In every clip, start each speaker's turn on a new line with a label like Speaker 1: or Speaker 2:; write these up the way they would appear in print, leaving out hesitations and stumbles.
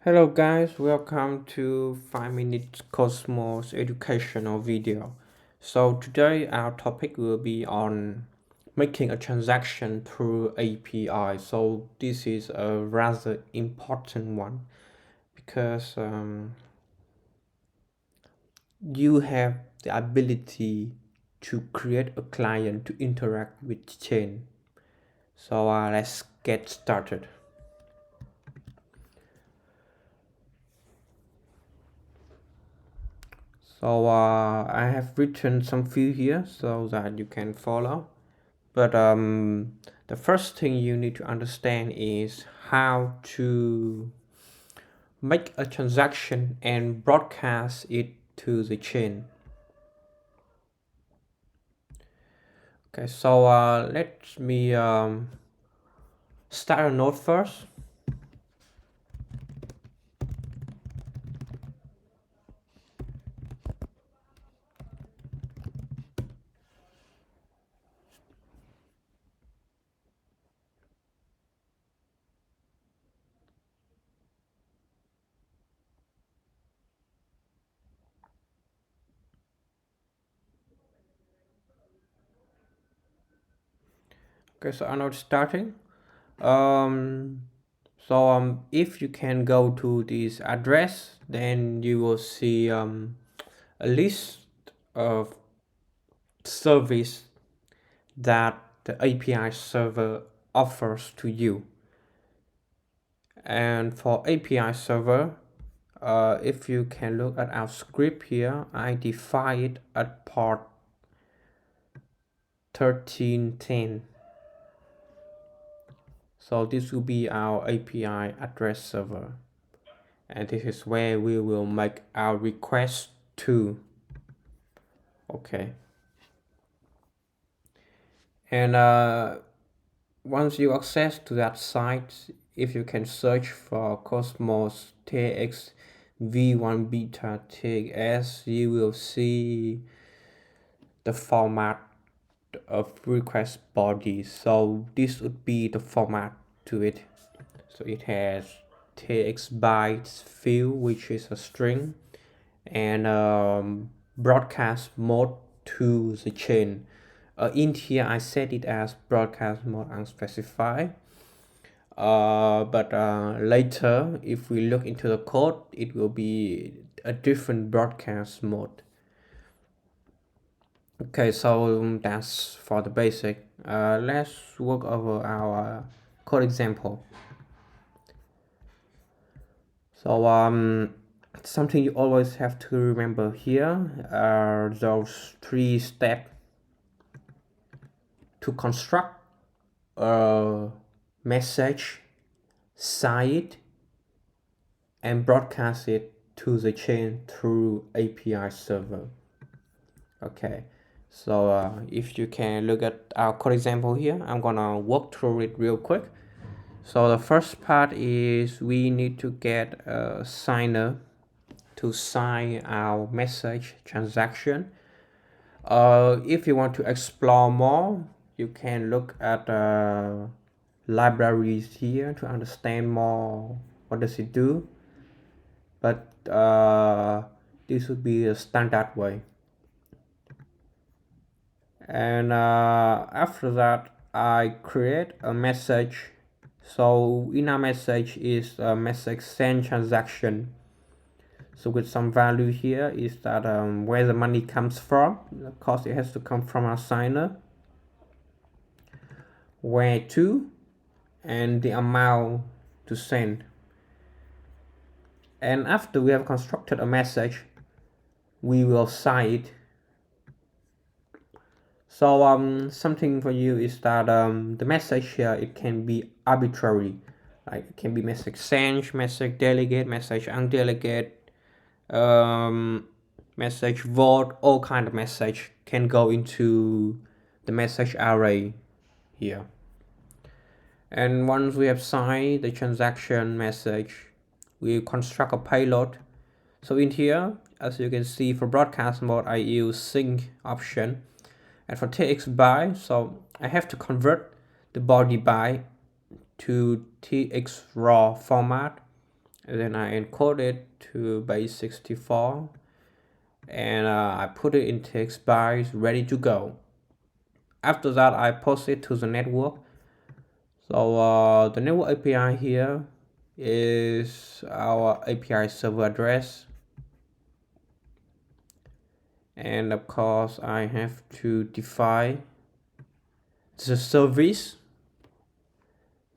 Speaker 1: Hello guys, welcome to 5 Minute Cosmos educational video. So today our topic will be on making a transaction through API. So this is a rather important one because you have the ability to create a client to interact with chain. So let's get started. So I have written some few here so that you can follow. But the first thing you need to understand is how to make a transaction and broadcast it to the chain. Okay, so let me start a node first. Okay, so I'm not starting. Um, if you can go to this address, then you will see a list of service that the API server offers to you. And for API server, if you can look at our script here, I define it at port 1310. So this will be our API address server. And this is where we will make our request to. Okay. And once you access to that site, if you can search for Cosmos TX V1 Beta TX, you will see the format of request body. So this would be the format to it. So it has TX bytes field, which is a string, and broadcast mode to the chain. In here I set it as broadcast mode unspecified. But later, if we look into the code, it will be a different broadcast mode. Okay, so that's for the basic. Let's work over our code example. So something you always have to remember here are those 3 steps to construct a message, sign it, and broadcast it to the chain through API server. Okay, so if you can look at our code example here, I'm gonna walk through it real quick. So the first part is we need to get a signer to sign our message transaction. If you want to explore more, you can look at libraries here to understand more what does it do. But this would be a standard way. And after that, I create a message. So in our message is a message send transaction. So with some value here is that where the money comes from. Of course, it has to come from our signer. Where to, and the amount to send. And after we have constructed a message, we will sign it. So something for you is that the message here, it can be arbitrary. Like it can be message sent, message delegate, message undelegate, message vote, all kind of message can go into the message array here. And once we have signed the transaction message, we construct a payload. So in here, as you can see, for broadcast mode, I use sync option. And for TX by, so I have to convert the body by to TX raw format. and then I encode it to base 64, and I put it in text bytes ready to go. After that, I post it to the network. So the network API here is our API server address, and of course I have to define the service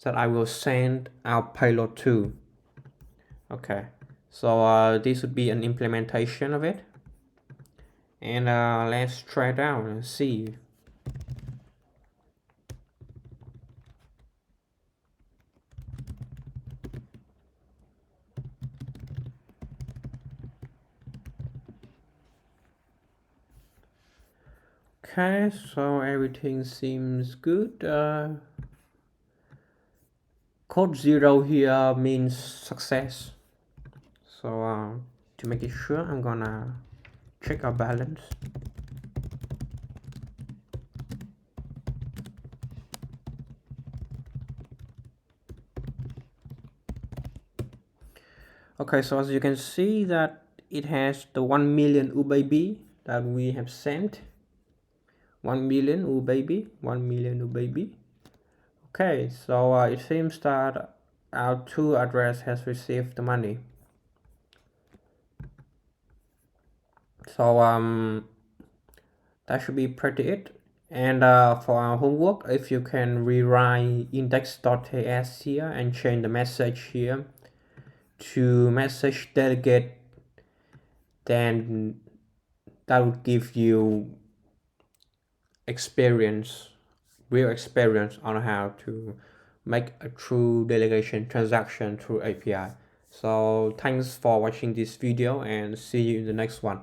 Speaker 1: that I will send our payload to. Okay, so this would be an implementation of it, and let's try it out and see. Okay, so everything seems good. Code 0 here means success. So to make it sure, I'm gonna check our balance. Okay, so as you can see that it has the 1 million UBaby that we have sent. 1 million UBaby, 1 million UBaby. Okay, so it seems that our two address has received the money. So that should be pretty it. And for our homework, if you can rewrite index.ts here and change the message here to message delegate, then that would give you real experience on how to make a true delegation transaction through API. So thanks for watching this video and see you in the next one.